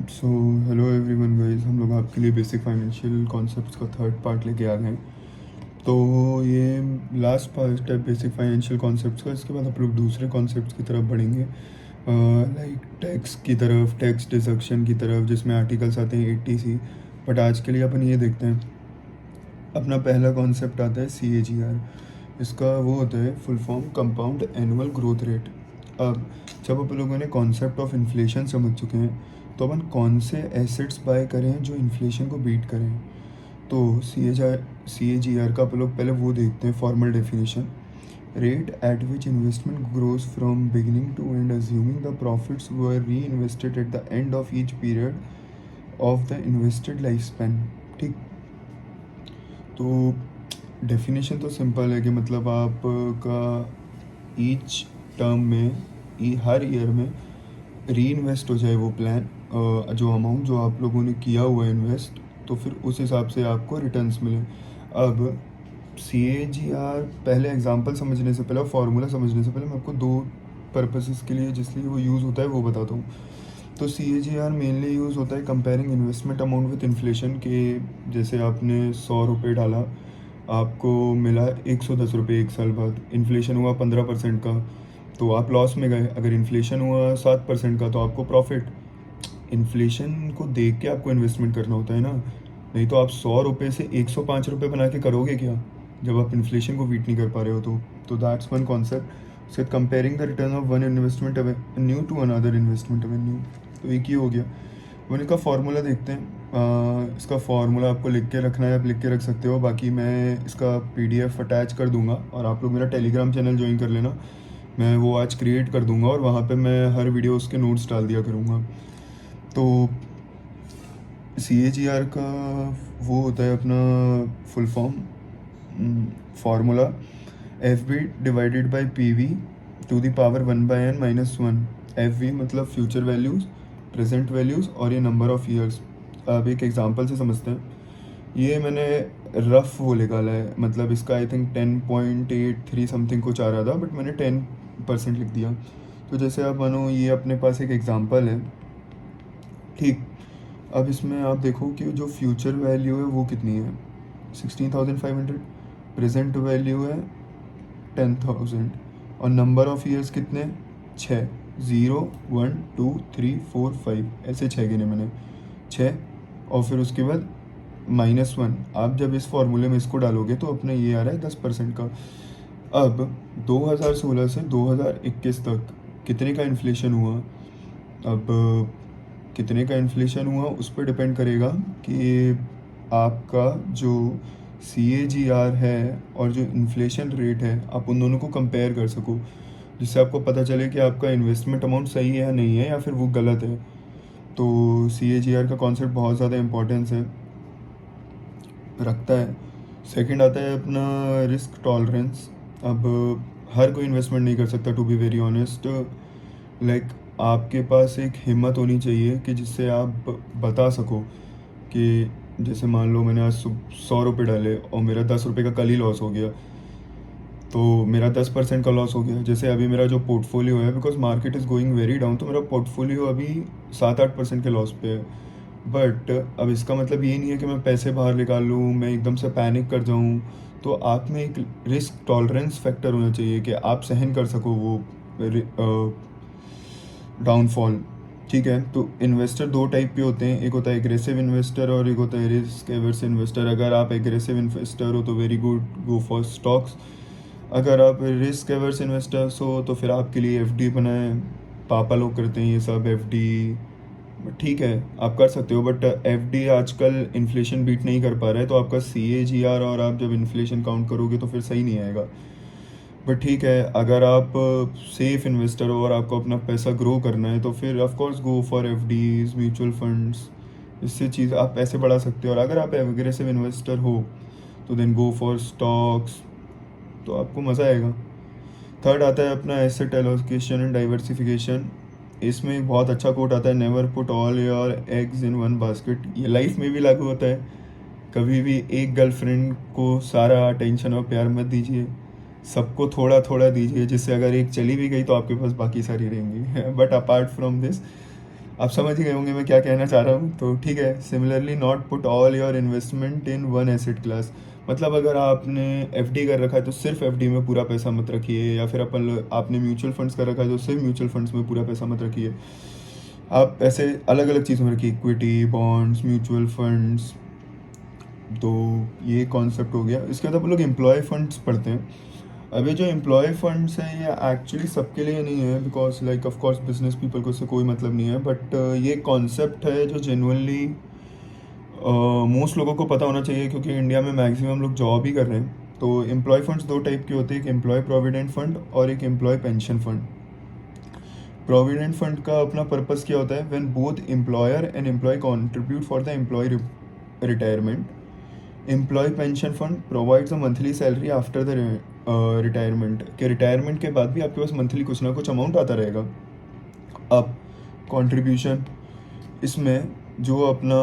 So hello everyone guys, हम लोग आपके लिए बेसिक फाइनेंशियल कॉन्सेप्ट्स का थर्ड पार्ट लेके आ गए हैं। तो ये लास्ट पार्ट है बेसिक फाइनेंशियल कॉन्सेप्ट्स का। इसके बाद आप लोग दूसरे कॉन्सेप्ट्स की तरफ बढ़ेंगे, लाइक टैक्स की तरफ, टैक्स डिडक्शन की तरफ, जिसमें आर्टिकल्स आते हैं 80C। बट आज के लिए अपन ये देखते हैं, अपना पहला कॉन्सेप्ट आता है CAGR। इसका वो होता है full form, compound annual growth rate. अब जब अपन लोगों ने कॉन्सेप्ट ऑफ इन्फ्लेशन समझ चुके हैं, तो अपन कौन से एसेट्स बाय करें जो इन्फ्लेशन को बीट करें। तो CAGR का अपन लोग पहले वो देखते हैं, formal definition. Rate at which investment grows from beginning to end assuming the profits were reinvested at the end of each period of the invested life span. ठीक। तो डेफिनेशन तो सिंपल है कि मतलब आपका ईच टर्म में, हर year में री इन्वेस्ट हो जाए वो प्लान, जो अमाउंट जो आप लोगों ने किया हुआ है इन्वेस्ट, तो फिर उस हिसाब से आपको रिटर्न्स मिले। अब CAGR, पहले एग्जांपल समझने से पहले, फार्मूला समझने से पहले, मैं आपको दो पर्पसेस के लिए जिसलिए वो यूज़ होता है वो बताता हूँ। तो CAGR मेनली यूज़ होता है comparing investment amount with inflation के। जैसे आपने 100 रुपये डाला, आपको मिला 110 रुपये एक साल बाद, इन्फ्लेशन हुआ 15% का, तो आप लॉस में गए। अगर इन्फ्लेशन हुआ 7% का, तो आपको प्रॉफिट। इन्फ्लेशन को देख के आपको इन्वेस्टमेंट करना होता है ना, नहीं तो आप 100 रुपये से 105 रुपये बना के करोगे क्या, जब आप इन्फ्लेशन को बीट नहीं कर पा रहे हो। तो दैट्स वन कॉन्सेप्ट। से comparing the return of one investment avenue to another investment avenue, तो एक ही हो गया। वन इसका फार्मूला देखते हैं। इसका फार्मूला आपको लिख के रखना है, आप लिख के रख सकते हो, बाकी मैं इसका PDF अटैच कर दूंगा, और आप लोग मेरा टेलीग्राम चैनल ज्वाइन कर लेना। मैं वो आज क्रिएट कर दूंगा, और वहाँ पे मैं हर वीडियो उसके नोट्स डाल दिया करूँगा। तो CAGR का वो होता है अपना full form, formula FB divided by PV to the power 1/n-1। FV मतलब फ्यूचर वैल्यूज़, प्रेजेंट वैल्यूज़, और ये नंबर ऑफ़ ईयर्स। अब एक एग्जांपल से समझते हैं। ये मैंने रफ वो निकाला है, मतलब इसका आई थिंक 10.83 समथिंग कुछ आ रहा था, बट मैंने 10% लिख दिया। तो जैसे आप मानो ये अपने पास एक एग्जांपल है, ठीक। अब इसमें आप देखो कि जो फ्यूचर वैल्यू है वो कितनी है, 16,500। प्रेजेंट वैल्यू है 10,000, और नंबर ऑफ़ ईयर्स कितने, 6। 0 1 2 3 4 5, ऐसे 6 गिने मैंने, 6। और फिर उसके बाद -1। आप जब इस फॉर्मूले में इसको डालोगे तो अपना ये आ रहा है 10% का। अब 2016 से 2021 तक कितने का इन्फ्लेशन हुआ। अब कितने का इन्फ्लेशन हुआ उस पर डिपेंड करेगा कि आपका जो CAGR है और जो इन्फ्लेशन रेट है, आप उन दोनों को कंपेयर कर सको, जिससे आपको पता चले कि आपका इन्वेस्टमेंट अमाउंट सही है या नहीं है, या फिर वो गलत है। तो CAGR का कॉन्सेप्ट बहुत ज़्यादा इम्पोर्टेंस है, रखता है। सेकंड आता है अपना रिस्क टॉलरेंस। अब हर कोई इन्वेस्टमेंट नहीं कर सकता, to be very honest. Like आपके पास एक हिम्मत होनी चाहिए कि जिससे आप बता सको कि जैसे मान लो मैंने आज 100 रुपये डाले और मेरा 10 रुपये का कल ही लॉस हो गया, तो मेरा 10% का लॉस हो गया। जैसे अभी मेरा जो पोर्टफोलियो है, because market is going very down, तो मेरा पोर्टफोलियो अभी 7-8% के लॉस पे है। बट अब इसका मतलब ये नहीं है कि मैं पैसे बाहर निकाल लूँ, मैं एकदम से पैनिक कर जाऊँ। तो आप में एक रिस्क टॉलरेंस फैक्टर होना चाहिए कि आप सहन कर सको वो डाउनफॉल। ठीक है। तो इन्वेस्टर दो टाइप के होते हैं, एक होता है एग्रेसिव इन्वेस्टर और एक होता है रिस्क एवर्स इन्वेस्टर। अगर आप एग्रेसिव इन्वेस्टर हो तो very good, go for stocks. अगर आप रिस्क एवर्स इन्वेस्टर्स हो तो फिर आपके लिए FD बनाएं। पापा लोग करते हैं ये सब FD, ठीक है आप कर सकते हो, बट FD आजकल इन्फ्लेशन बीट नहीं कर पा रहा है, तो आपका CAGR और आप जब इन्फ्लेशन काउंट करोगे तो फिर सही नहीं आएगा। बट ठीक है, अगर आप सेफ इन्वेस्टर हो और आपको अपना पैसा ग्रो करना है, तो फिर of course go for FDs, mutual funds. इससे चीज़ आप पैसे बढ़ा सकते हो। और अगर आप एग्रेसिव इन्वेस्टर हो तो देन गो फॉर स्टॉक्स, तो आपको मज़ा आएगा। थर्ड आता है अपना एसेट एलोकेशन एंड डाइवर्सिफिकेशन। इसमें एक बहुत अच्छा कोट आता है, never put all your eggs in one basket. ये लाइफ में भी लागू होता है। कभी भी एक गर्लफ्रेंड को सारा अटेंशन और प्यार मत दीजिए, सबको थोड़ा थोड़ा दीजिए, जिससे अगर एक चली भी गई तो आपके पास बाकी सारी रहेंगी। बट अपार्ट फ्रॉम दिस, आप समझ ही गए होंगे मैं क्या कहना चाह रहा हूँ, तो ठीक है। Similarly not put all your investment in one asset class, मतलब अगर आपने एफडी कर रखा है तो सिर्फ एफडी में पूरा पैसा मत रखिए, या फिर आपने म्यूचुअल फंड्स कर रखा है तो सिर्फ म्यूचुअल फंड्स में पूरा पैसा मत रखिए। आप ऐसे अलग अलग चीज़ों में रखिए, इक्विटी, बॉन्ड्स, म्यूचुअल फंड्स। तो ये कॉन्सेप्ट हो गया। इसके बाद आप लोग एम्प्लॉय फंड्स पढ़ते हैं। अभी जो एम्प्लॉय फंड्स हैं ये एक्चुअली सबके लिए नहीं है, because like of course business people को इससे कोई मतलब नहीं है, बट ये कॉन्सेप्ट है जो जेनुअनली मोस्ट लोगों को पता होना चाहिए, क्योंकि इंडिया में मैक्सिमम लोग जॉब ही कर रहे हैं। तो एम्प्लॉय फंड्स दो टाइप के होते हैं, एक एम्प्लॉय प्रोविडेंट फंड और एक employee pension fund. Provident fund का अपना पर्पस क्या होता है, when both employer and employee contribute for the employee retirement. Employee pension fund provides a monthly salary after the retirement, के रिटायरमेंट के बाद भी आपके पास मंथली कुछ ना कुछ अमाउंट आता रहेगा। अब कंट्रीब्यूशन, इसमें जो अपना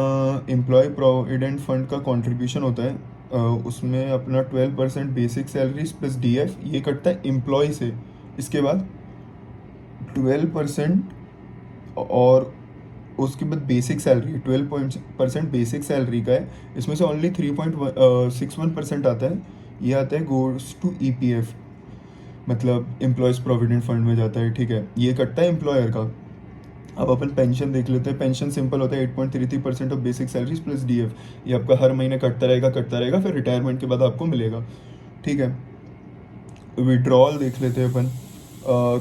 एम्प्लॉय प्रोविडेंट फंड का कंट्रीब्यूशन होता है उसमें अपना 12% बेसिक सैलरीज प्लस डीएफ ये कटता है एम्प्लॉय से। इसके बाद 12% और उसके बाद बेसिक सैलरी 12% बेसिक सैलरी का है, इसमें से ओनली 3.61% आता है, ये आता है गोज टू ईपीएफ, मतलब एम्प्लॉयज़ प्रोविडेंट फंड में जाता है, ठीक है। ये कटता है एम्प्लॉयर का। अब अपन पेंशन देख लेते हैं। पेंशन सिंपल होता है 8.33% of basic salaries plus DF, ये आपका हर महीने कटता रहेगा, फिर रिटायरमेंट के बाद आपको मिलेगा, ठीक है। विड्रॉल देख लेते हैं अपन।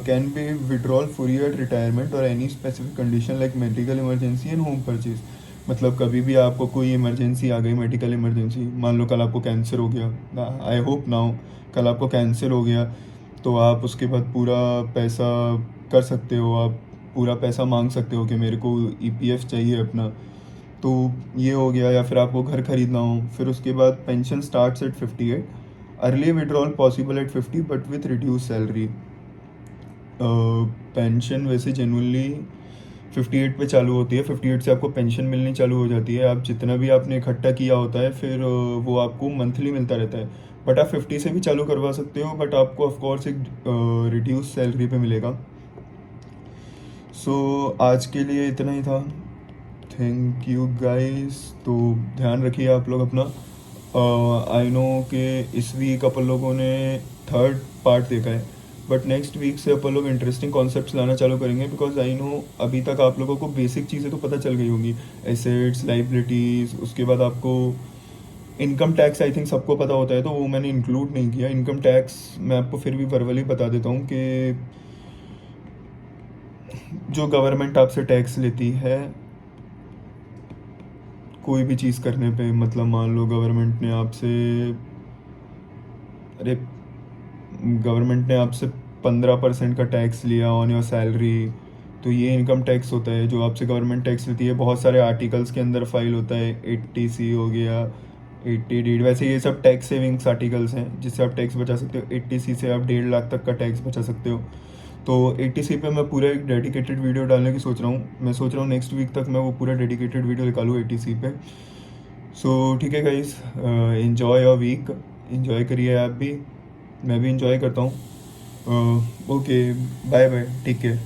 Can be withdrawal for at retirement और any specific condition like medical emergency and home purchase, मतलब कभी भी आपको कोई इमरजेंसी आ गई, मेडिकल इमरजेंसी, मान लो कल आपको कैंसर हो गया, आई होप नाउ कल आपको कैंसर हो गया, तो आप उसके बाद पूरा पैसा कर सकते हो, आप पूरा पैसा मांग सकते हो कि मेरे को ईपीएफ चाहिए अपना, तो ये हो गया। या फिर आपको घर खरीदना हो, फिर उसके बाद pension starts at 58, early withdrawal possible at 50 but with reduce salary. Pension वैसे जेनुअनली 58 पे चालू होती है, 58 से आपको पेंशन मिलनी चालू हो जाती है। आप जितना भी आपने इकट्ठा किया होता है फिर वो आपको मंथली मिलता रहता है, बट आप 50 से भी चालू करवा सकते हो, बट आपको ऑफकोर्स एक रिड्यूस सैलरी पे मिलेगा। सो आज के लिए इतना ही था। Thank you guys. तो ध्यान रखिए आप लोग अपना। आई नो कि इस वीक अपन लोगों ने थर्ड पार्ट देखा है, बट नेक्स्ट वीक से अपन लोग इंटरेस्टिंग कॉन्सेप्ट्स लाना चालू करेंगे, बिकॉज आई नो अभी तक आप लोगों को बेसिक चीज़ें तो पता चल गई होंगी, एसेट्स, लाइबिलिटीज़, उसके बाद आपको इनकम टैक्स आई थिंक सबको पता होता है, तो वो मैंने इंक्लूड नहीं किया। इनकम टैक्स मैं आपको फिर भी वर्बली बता देता हूँ कि जो गवर्नमेंट आपसे टैक्स लेती है कोई भी चीज़ करने पे, मतलब मान लो गवर्नमेंट ने आपसे 15% का टैक्स लिया ऑन योर सैलरी, तो ये इनकम टैक्स होता है जो आपसे गवर्नमेंट टैक्स लेती है। बहुत सारे आर्टिकल्स के अंदर फाइल होता है, 80C हो गया, 80D, वैसे ये सब टैक्स सेविंग्स आर्टिकल्स हैं जिससे आप टैक्स बचा सकते हो। 80C से आप 1.5 लाख तक का टैक्स बचा सकते हो। तो 80C पे मैं पूरा एक डेडिकेटेड वीडियो डालने की सोच रहा हूँ। मैं सोच रहा हूँ नेक्स्ट वीक तक मैं वो पूरा डेडिकेटेड वीडियो निकालूँ 80C पे। सो ठीक है guys, enjoy your week, enjoy करिए आप भी, मैं भी इन्जॉय करता हूँ। Okay, bye bye, take care.